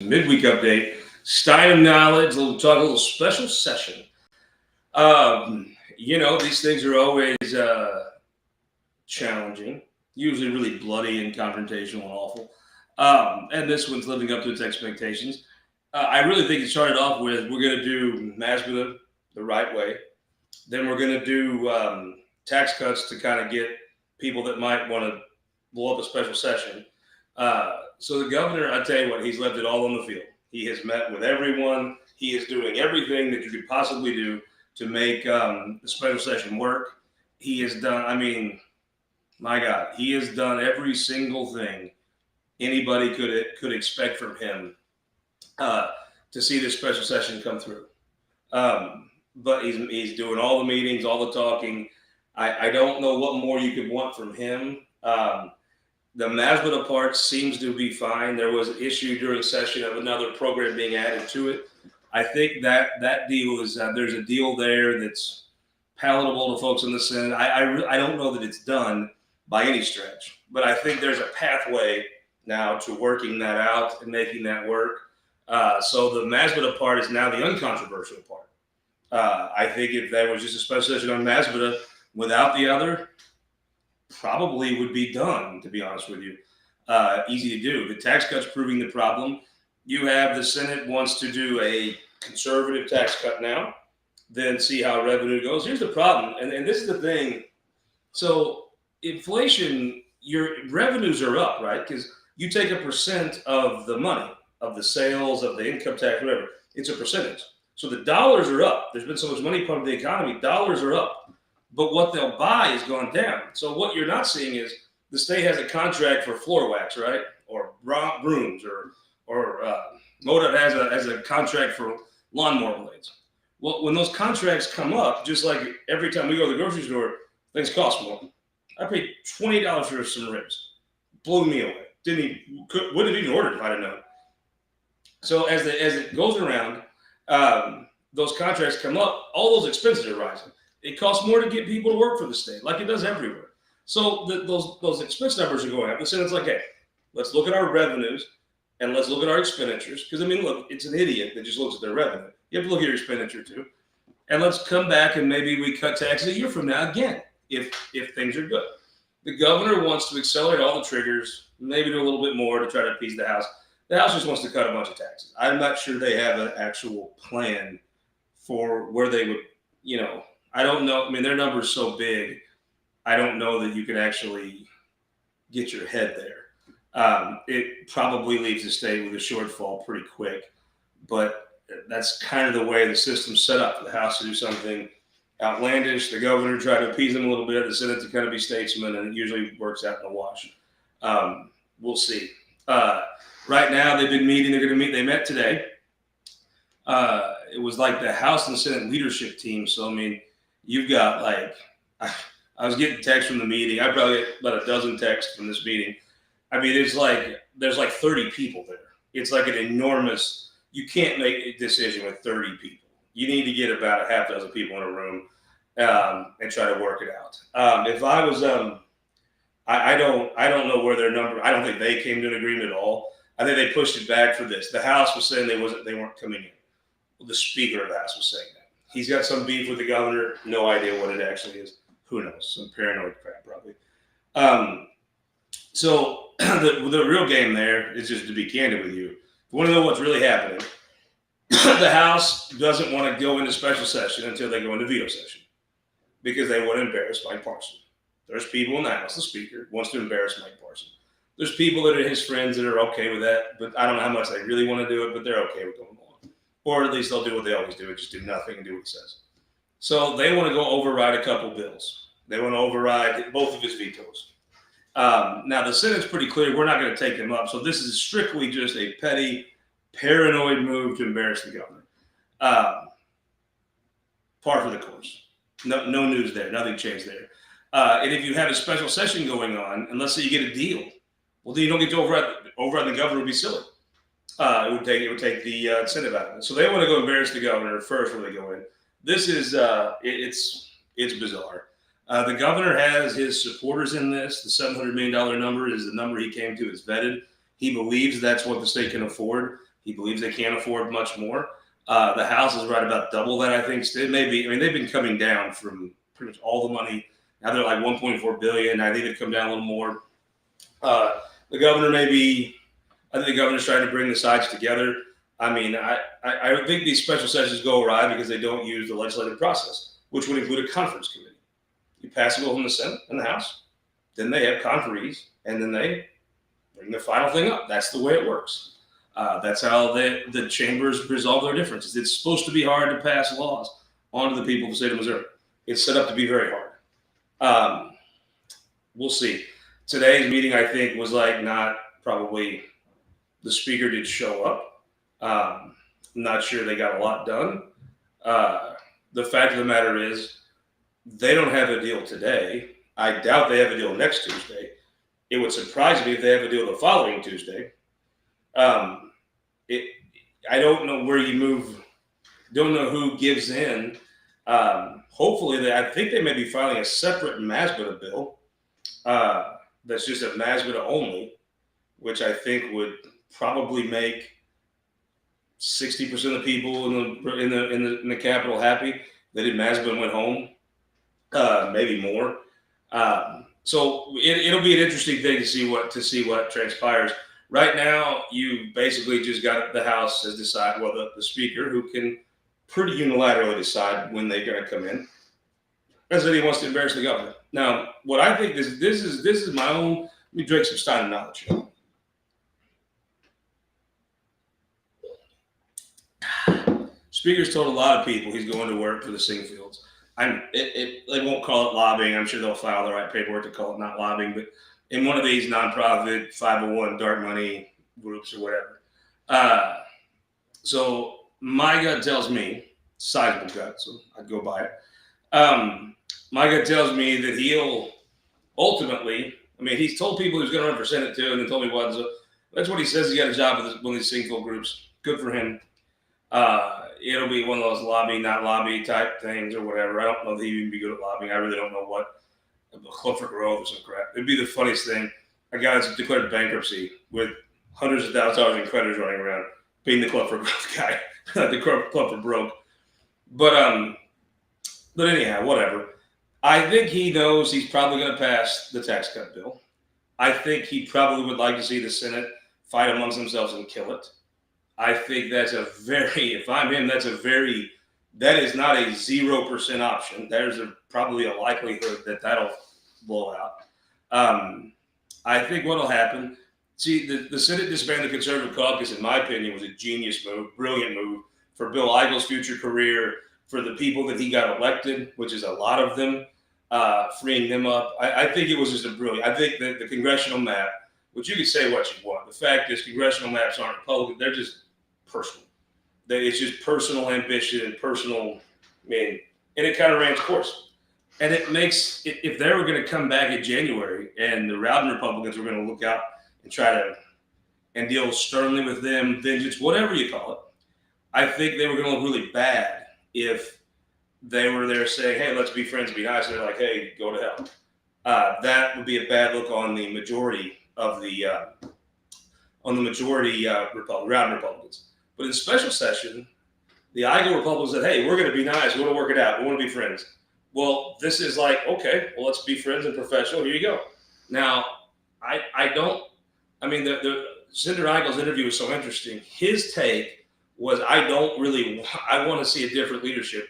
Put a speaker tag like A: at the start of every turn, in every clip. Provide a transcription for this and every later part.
A: Midweek update. Stein Knowledge. We'll talk a little special session. These things are always challenging, usually really bloody and confrontational and awful. And this one's living up to its expectations. I really think it started off with we're going to do Masbida the right way. Then we're going to do tax cuts to kind of get people that might want to blow up a special session. So the governor, I tell you what, he's left it all on the field. He has met with everyone. He is doing everything that you could possibly do to make the special session work. He has done, my God, he has done every single thing anybody could expect from him to see this special session come through. But he's doing all the meetings, all the talking. I don't know what more you could want from him. The Masbida part seems to be fine. There was an issue during session of another program being added to it. I think that deal is there's a deal there that's palatable to folks in the Senate. I don't know that it's done by any stretch, but I think there's a pathway now to working that out and making that work. So the Masbida part is now the uncontroversial part. I think if there was just a special session on Masbida without the other, probably would be done, to be honest with you. Easy to do. The tax cut's proving the problem. You have the Senate wants to do a conservative tax cut now, then see how revenue goes. Here's the problem, and this is the thing. So inflation, your revenues are up, right? Because you take a percent of the money, of the sales, of the income tax, whatever. It's a percentage. So the dollars are up. There's been so much money pumped into the economy. Dollars are up. But what they'll buy has gone down. So what you're not seeing is the state has a contract for floor wax, right? Or brooms, or MoDOT has a contract for lawnmower blades. Well, when those contracts come up, just like every time we go to the grocery store, things cost more. I paid $20 for some ribs. Blew me away. Wouldn't have even ordered if I didn't know. So as it goes around, those contracts come up, all those expenses are rising. It costs more to get people to work for the state, like it does everywhere. So those expense numbers are going up. The Senate's like, hey, let's look at our revenues and let's look at our expenditures. Because, look, it's an idiot that just looks at their revenue. You have to look at your expenditure, too. And let's come back and maybe we cut taxes a year from now again, if things are good. The governor wants to accelerate all the triggers, maybe do a little bit more to try to appease the House. The House just wants to cut a bunch of taxes. I'm not sure they have an actual plan for where they would, I don't know. Their number is so big. I don't know that you could actually get your head there. It probably leaves the state with a shortfall pretty quick, but that's kind of the way the system's set up. The House to do something outlandish, the governor try to appease them a little bit, the Senate to kind of be statesman, and it usually works out in the wash. We'll see. Right now, they've been meeting. They're going to meet. They met today. It was like the House and Senate leadership team. So, you've got I was getting texts from the meeting. I probably get about a dozen texts from this meeting. There's like 30 people there. It's like an enormous, you can't make a decision with 30 people. You need to get about a half dozen people in a room and try to work it out. If I was, I don't know where their number, I don't think they came to an agreement at all. I think they pushed it back for this. The House was saying they weren't coming in. Well, the Speaker of the House was saying that. He's got some beef with the governor. No idea what it actually is. Who knows? Some paranoid crap, probably. So the real game there is just to be candid with you. If you want to know what's really happening, the House doesn't want to go into special session until they go into veto session because they want to embarrass Mike Parson. There's people in the House, the Speaker wants to embarrass Mike Parson. There's people that are his friends that are okay with that, but I don't know how much they really want to do it, but they're okay with going along. Or at least they'll do what they always do, just do nothing and do what he says. So they want to go override a couple bills. They want to override both of his vetoes. Now, the Senate's pretty clear. We're not going to take them up. So this is strictly just a petty, paranoid move to embarrass the governor. Par for the course. No news there. Nothing changed there. And if you have a special session going on, and let's say you get a deal, well, then you don't get to override the governor. Would be silly. It would take the incentive out of it. So they want to go embarrass the governor first when they go in. This is it's bizarre. The governor has his supporters in this. The $700 million number is the number he came to. It's vetted. He believes that's what the state can afford. He believes they can't afford much more. The House is right about double that, I think. It may be. I mean, they've been coming down from pretty much all the money. Now they're like 1.4 billion. I think they've come down a little more. The governor may be. I think the governor's trying to bring the sides together. I mean, I think these special sessions go awry because they don't use the legislative process, which would include a conference committee. You pass a bill from the Senate and the House, then they have conferees, and then they bring the final thing up. That's the way it works. That's how the chambers resolve their differences. It's supposed to be hard to pass laws onto the people of the state of Missouri. It's set up to be very hard. We'll see. Today's meeting, I think, was like not probably the speaker did show up. I'm not sure they got a lot done. The fact of the matter is they don't have a deal today. I doubt they have a deal next Tuesday. It would surprise me if they have a deal the following Tuesday. I don't know where you move. Don't know who gives in. Hopefully, I think they may be filing a separate MASBA bill that's just a MASBA only, which I think would probably make 60% of the people in the Capitol happy. They did MASBA and went home, maybe more. So it'll be an interesting thing to see what transpires. Right now, you basically just got the House has decided, well, the Speaker, who can pretty unilaterally decide when they're going to come in, as that he wants to embarrass the government. Now, what I think this is my own. Let me drink some Stein knowledge here. Speaker's told a lot of people he's going to work for the Singfields. They won't call it lobbying. I'm sure they'll file the right paperwork to call it not lobbying, but in one of these nonprofit 501 dark money groups or whatever. So my gut tells me, sizable gut, so I'd go by it. My gut tells me that he'll ultimately, I mean, he's told people he's going to run for Senate too, and then told me what. So that's what he says. He got a job with one of these Singfield groups. Good for him. It'll be one of those lobby, not lobby type things or whatever. I don't know that he'd even be good at lobbying. I really don't know what. Clifford Grove or some crap. It'd be the funniest thing. A guy that's declared bankruptcy with hundreds of thousands of dollars in creditors running around, being the Clifford Grove guy. The Clifford broke. But anyhow, whatever. I think he knows he's probably going to pass the tax cut bill. I think he probably would like to see the Senate fight amongst themselves and kill it. I think that's if I'm him, that is not a 0% option. There's probably a likelihood that that'll blow out. I think what'll happen, the Senate disbanded the Conservative Caucus, in my opinion, was a genius move, brilliant move for Bill Eigil's future career, for the people that he got elected, which is a lot of them, freeing them up. I think it was just I think that the congressional map, which you can say what you want. The fact is congressional maps aren't Republican. They're just personal. It's just personal ambition and personal, and it kind of ran its course. And it makes, if they were going to come back in January and the Rowden Republicans were going to look out and try to, and deal sternly with them, vengeance, whatever you call it, I think they were going to look really bad if they were there saying, hey, let's be friends, be nice. And they're like, hey, go to hell. That would be a bad look on the majority of Rowden Republicans. But in special session, the Eigel Republicans said, hey, we're going to be nice. We want to work it out. We want to be friends. Well, this is like, okay, well, let's be friends and professional. Here you go. Now, the Senator Eigel's interview was so interesting. His take was, I want to see a different leadership.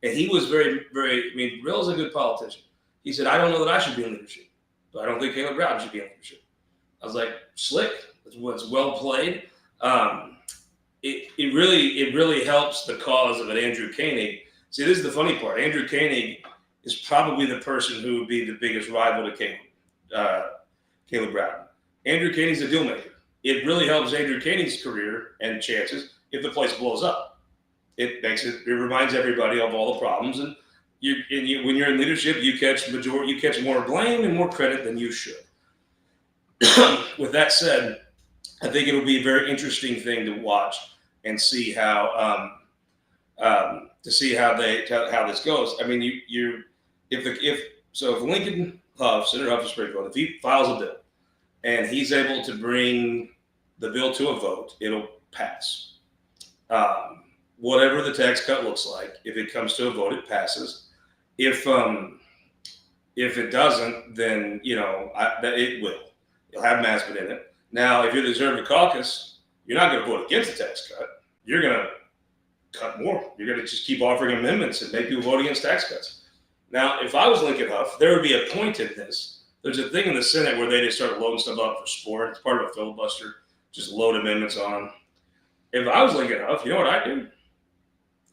A: And he was very, very, Bill's a good politician. He said, I don't know that I should be in leadership, but I don't think Caleb Rowden should be in leadership. I was like, slick. It's well played. It really helps the cause of an Andrew Koenig. See, this is the funny part. Andrew Koenig is probably the person who would be the biggest rival to Caleb Rowden. Andrew Koenig's a deal maker. It really helps Andrew Koenig's career and chances if the place blows up. It reminds everybody of all the problems, and when you're in leadership, you catch more blame and more credit than you should. With that said, I think it'll be a very interesting thing to watch and see how this goes. I mean, if Lincoln Huff, Senator Huff of Springfield, if he files a bill and he's able to bring the bill to a vote, it'll pass. Whatever the tax cut looks like, if it comes to a vote, it passes. If it doesn't, then it will. You'll have Masbit in it. Now, if you're the Conservative caucus, you're not going to vote against the tax cut. You're going to cut more. You're going to just keep offering amendments and make people vote against tax cuts. Now, if I was Lincoln Huff, there would be a pointedness. There's a thing in the Senate where they just start loading stuff up for sport. It's part of a filibuster. Just load amendments on. If I was Lincoln Huff, you know what I'd do?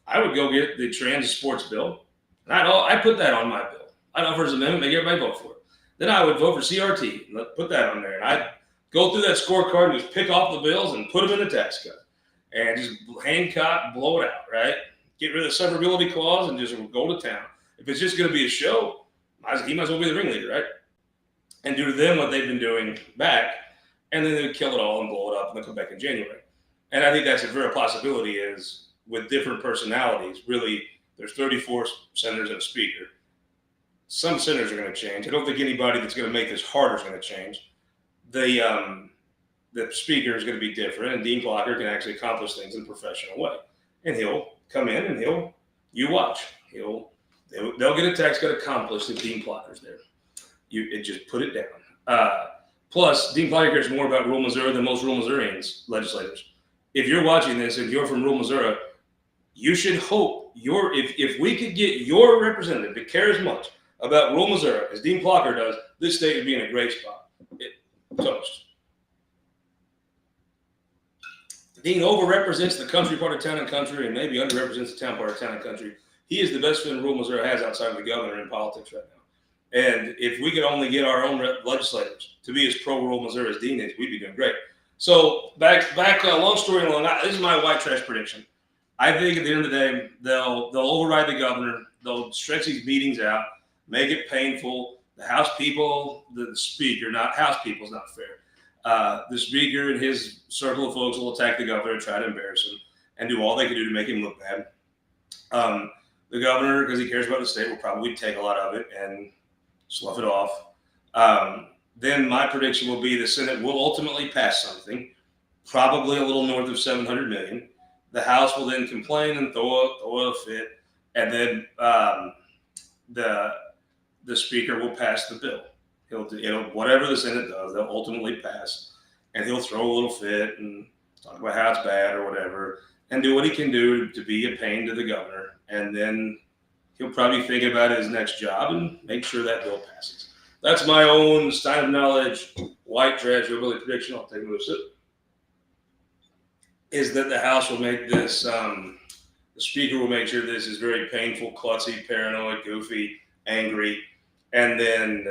A: I would go get the trans sports bill, and I'd put that on my bill. I'd offer his amendment, make everybody vote for it. Then I would vote for CRT, and put that on there, and I'd go through that scorecard and just pick off the bills and put them in the tax cut, and just Hancock, blow it out, right? Get rid of the severability clause and just go to town. If it's just going to be a show, he might as well be the ringleader, right? And do to them what they've been doing back, and then they would kill it all and blow it up, and they'll come back in January. And I think that's a real possibility is with different personalities. Really, there's 34 senators and a speaker. Some senators are going to change. I don't think anybody that's going to make this harder is going to change. The speaker is going to be different, and Dean Blocker can actually accomplish things in a professional way. And he'll come in and you watch. They'll get a tax cut accomplished if Dean Blocker's there. Just put it down. Plus, Dean Blocker cares more about rural Missouri than most rural Missourians, legislators. If you're watching this and you're from rural Missouri, you should hope if we could get your representative to care as much about rural Missouri as Dean Blocker does, this state would be in a great spot. Toast. Dean overrepresents the country part of town and country, and maybe underrepresents the town part of town and country. He is the best friend rural Missouri has outside of the governor in politics right now. And if we could only get our own legislators to be as pro-rural Missouri as Dean is, we'd be doing great. So back. Long story long. This is my white trash prediction. I think at the end of the day, they'll override the governor. They'll stretch these meetings out, make it painful. The House people, the speaker, not House people is not fair. The speaker and his circle of folks will attack the governor and try to embarrass him and do all they can do to make him look bad. The governor, because he cares about the state, will probably take a lot of it and slough it off. Then my prediction will be the Senate will ultimately pass something, probably a little north of $700 million. The House will then complain and throw a fit, and then the speaker will pass the bill. It'll whatever the Senate does, they'll ultimately pass, and he'll throw a little fit and talk about how it's bad or whatever, and do what he can do to be a pain to the governor, and then he'll probably think about his next job and make sure that bill passes. That's my own Stein of knowledge, white trash, hillbilly prediction. I'll take another sip. Is that the House will make this, the speaker will make sure this is very painful, klutzy, paranoid, goofy, angry, and then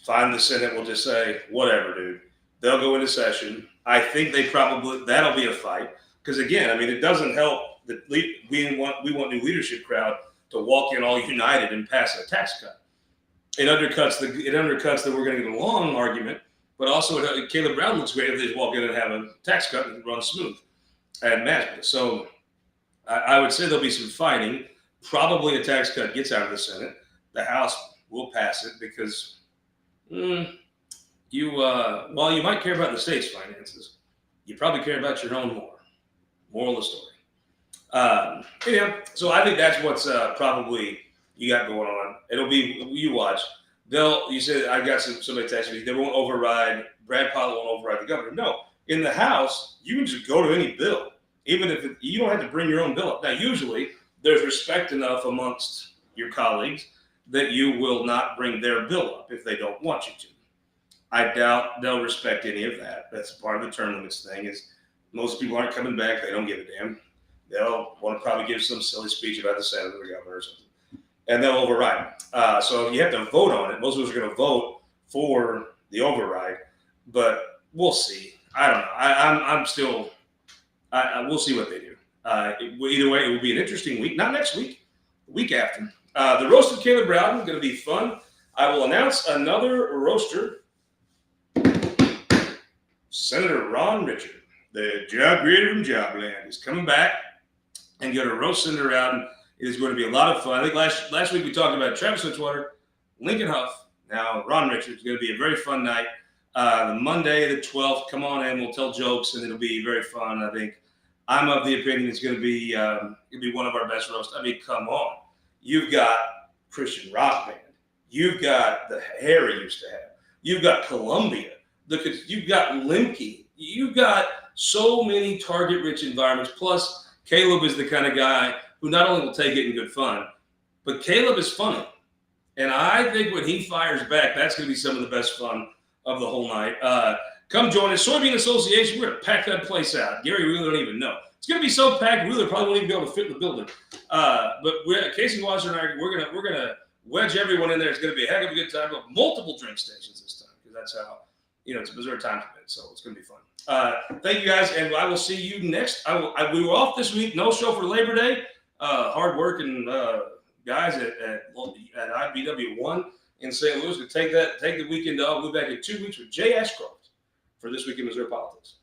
A: the Senate will just say, whatever, dude. They'll go into session. I think that'll be a fight. Because again, I mean, it doesn't help that we want new leadership crowd to walk in all united and pass a tax cut. It undercuts the we're going to get along argument, but also Caleb Brown looks great if they just walk in and have a tax cut and run smooth and match. So I would say there'll be some fighting. Probably a tax cut gets out of the Senate. The House will pass it because while you might care about the state's finances, you probably care about your own more. Moral of the story. Anyhow, so I think that's what's probably you got going on. It'll be, you watch. You said, I got somebody texting me, they won't override, Brad Pollitt won't override the governor. No, in the House, you can just go to any bill, even if you don't have to bring your own bill up. Now, usually there's respect enough amongst your colleagues that you will not bring their bill up if they don't want you to. I doubt they'll respect any of that. That's part of the term limits thing is most people aren't coming back. They don't give a damn. They'll want to probably give some silly speech about the Senate or the governor or something. And they'll override. So you have to vote on it. Most of us are going to vote for the override, but we'll see. I don't know. We'll see what they do. Either way, it will be an interesting week. Not next week, the week after. The roast of Caleb Brown is going to be fun. I will announce another roaster. Senator Ron Richard, the job creator from Jobland, is coming back and going to roast Senator Rowden. It is going to be a lot of fun. I think last week we talked about Travis Switchwater, Lincoln Huff. Now Ron Richard is going to be a very fun night. The Monday, the 12th, come on in. We'll tell jokes, and it'll be very fun. I think I'm of the opinion it's going to be one of our best roasts. I mean, come on. You've got Christian rock band. You've got the Harry used to have. You've got Columbia. You've got Lemke. You've got so many target-rich environments. Plus, Caleb is the kind of guy who not only will take it in good fun, but Caleb is funny. And I think when he fires back, that's going to be some of the best fun of the whole night. Come join us. Soybean Association, we're going to pack that place out. Gary really don't even know. It's going to be so packed, Wheeler probably won't even be able to fit in the building. But Casey Wasser and I, we're gonna wedge everyone in there. It's going to be a heck of a good time. But multiple drink stations this time because that's how it's a Missouri time commitment, so it's going to be fun. Thank you guys, and I will see you next. We were off this week, no show for Labor Day. Hard working guys at IBW1 in St. Louis to take the weekend off. We'll be back in 2 weeks with Jay Ashcroft for This Week in Missouri Politics.